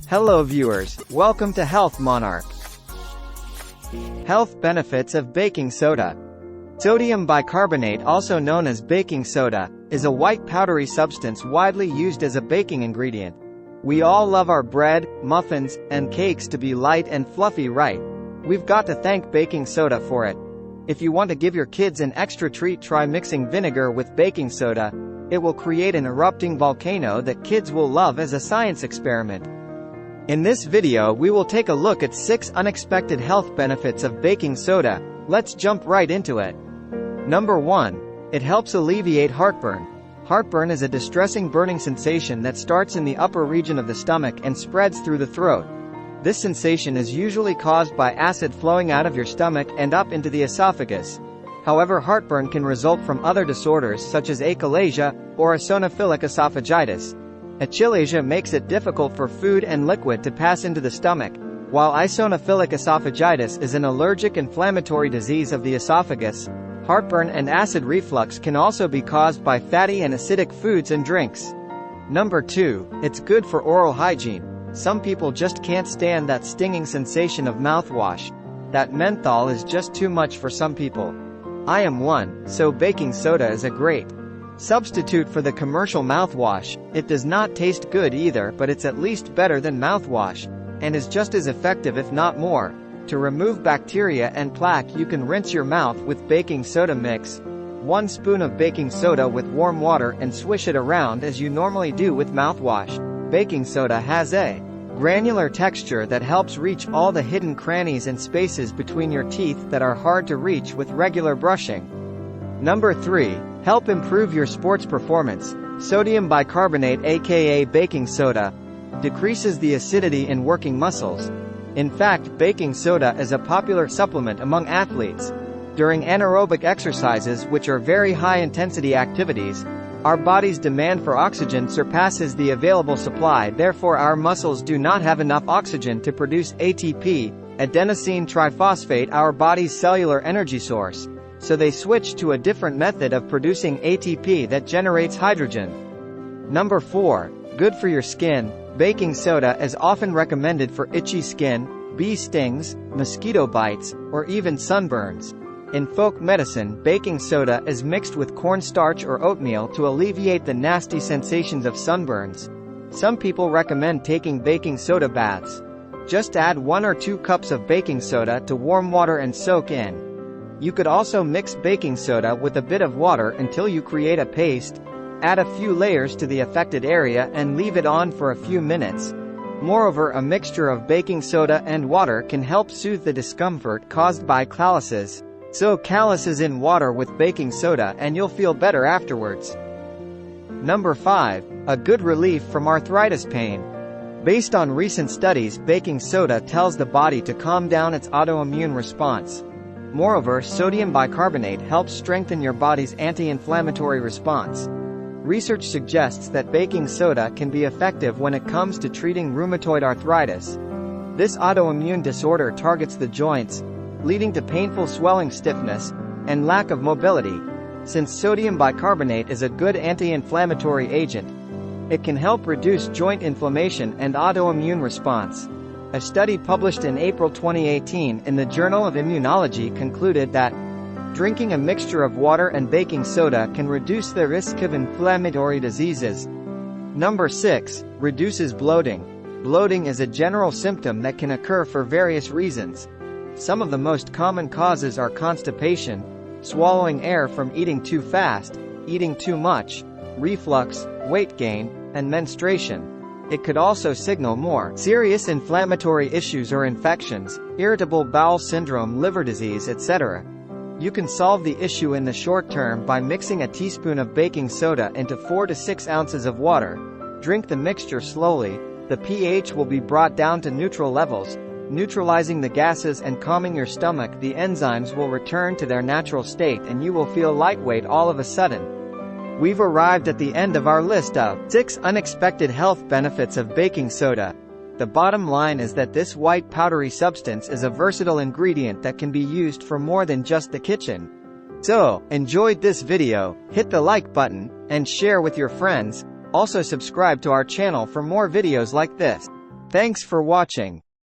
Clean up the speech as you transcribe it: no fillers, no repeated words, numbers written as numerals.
Hello viewers, welcome to Health Monarch. Health benefits of baking soda. Sodium bicarbonate, also known as baking soda, is a white powdery substance widely used as a baking ingredient. We all love our bread, muffins, and cakes to be light and fluffy, right? We've got to thank baking soda for it. If you want to give your kids an extra treat, try mixing vinegar with baking soda. It will create an erupting volcano that kids will love as a science experiment. In this video we will take a look at 6 unexpected health benefits of baking soda. Let's jump right into it. Number 1. It helps alleviate heartburn. Heartburn is a distressing burning sensation that starts in the upper region of the stomach and spreads through the throat. This sensation is usually caused by acid flowing out of your stomach and up into the esophagus. However, heartburn can result from other disorders such as achalasia or eosinophilic esophagitis. Achalasia makes it difficult for food and liquid to pass into the stomach, while eosinophilic esophagitis is an allergic inflammatory disease of the esophagus. Heartburn and acid reflux can also be caused by fatty and acidic foods and drinks. Number 2. It's good for oral hygiene. Some people just can't stand that stinging sensation of mouthwash. That menthol is just too much for some people. I am one, so baking soda is a great substitute for the commercial mouthwash. It does not taste good either, but it's at least better than mouthwash, and is just as effective if not more. To remove bacteria and plaque, you can rinse your mouth with baking soda. Mix 1 spoon of baking soda with warm water and swish it around as you normally do with mouthwash. Baking soda has a granular texture that helps reach all the hidden crannies and spaces between your teeth that are hard to reach with regular brushing. Number 3. Help improve your sports performance. Sodium bicarbonate, aka baking soda, decreases the acidity in working muscles. In fact, baking soda is a popular supplement among athletes. During anaerobic exercises, which are very high-intensity activities, our body's demand for oxygen surpasses the available supply. Therefore, our muscles do not have enough oxygen to produce ATP, adenosine triphosphate, our body's cellular energy source. So they switch to a different method of producing ATP that generates hydrogen. Number 4. Good for your skin. Baking soda is often recommended for itchy skin, bee stings, mosquito bites, or even sunburns. In folk medicine, baking soda is mixed with cornstarch or oatmeal to alleviate the nasty sensations of sunburns. Some people recommend taking baking soda baths. Just add 1 or 2 cups of baking soda to warm water and soak in. You could also mix baking soda with a bit of water until you create a paste. Add a few layers to the affected area and leave it on for a few minutes. Moreover, a mixture of baking soda and water can help soothe the discomfort caused by calluses. Soak calluses in water with baking soda and you'll feel better afterwards. Number 5. A good relief from arthritis pain. Based on recent studies, baking soda tells the body to calm down its autoimmune response. Moreover, sodium bicarbonate helps strengthen your body's anti-inflammatory response. Research suggests that baking soda can be effective when it comes to treating rheumatoid arthritis. This autoimmune disorder targets the joints, leading to painful swelling, stiffness, and lack of mobility. Since sodium bicarbonate is a good anti-inflammatory agent, it can help reduce joint inflammation and autoimmune response. A study published in April 2018 in the Journal of Immunology concluded that drinking a mixture of water and baking soda can reduce the risk of inflammatory diseases. Number 6. Reduces bloating. Bloating is a general symptom that can occur for various reasons. Some of the most common causes are constipation, swallowing air from eating too fast, eating too much, reflux, weight gain, and menstruation. It could also signal more serious inflammatory issues or infections, irritable bowel syndrome, liver disease, etc. You can solve the issue in the short term by mixing a teaspoon of baking soda into 4 to 6 ounces of water. Drink the mixture slowly. The pH will be brought down to neutral levels, neutralizing the gases and calming your stomach. The enzymes will return to their natural state and you will feel lightweight all of a sudden. We've arrived at the end of our list of 6 unexpected health benefits of baking soda. The bottom line is that this white powdery substance is a versatile ingredient that can be used for more than just the kitchen. So, enjoyed this video, hit the like button, and share with your friends. Also subscribe to our channel for more videos like this. Thanks for watching.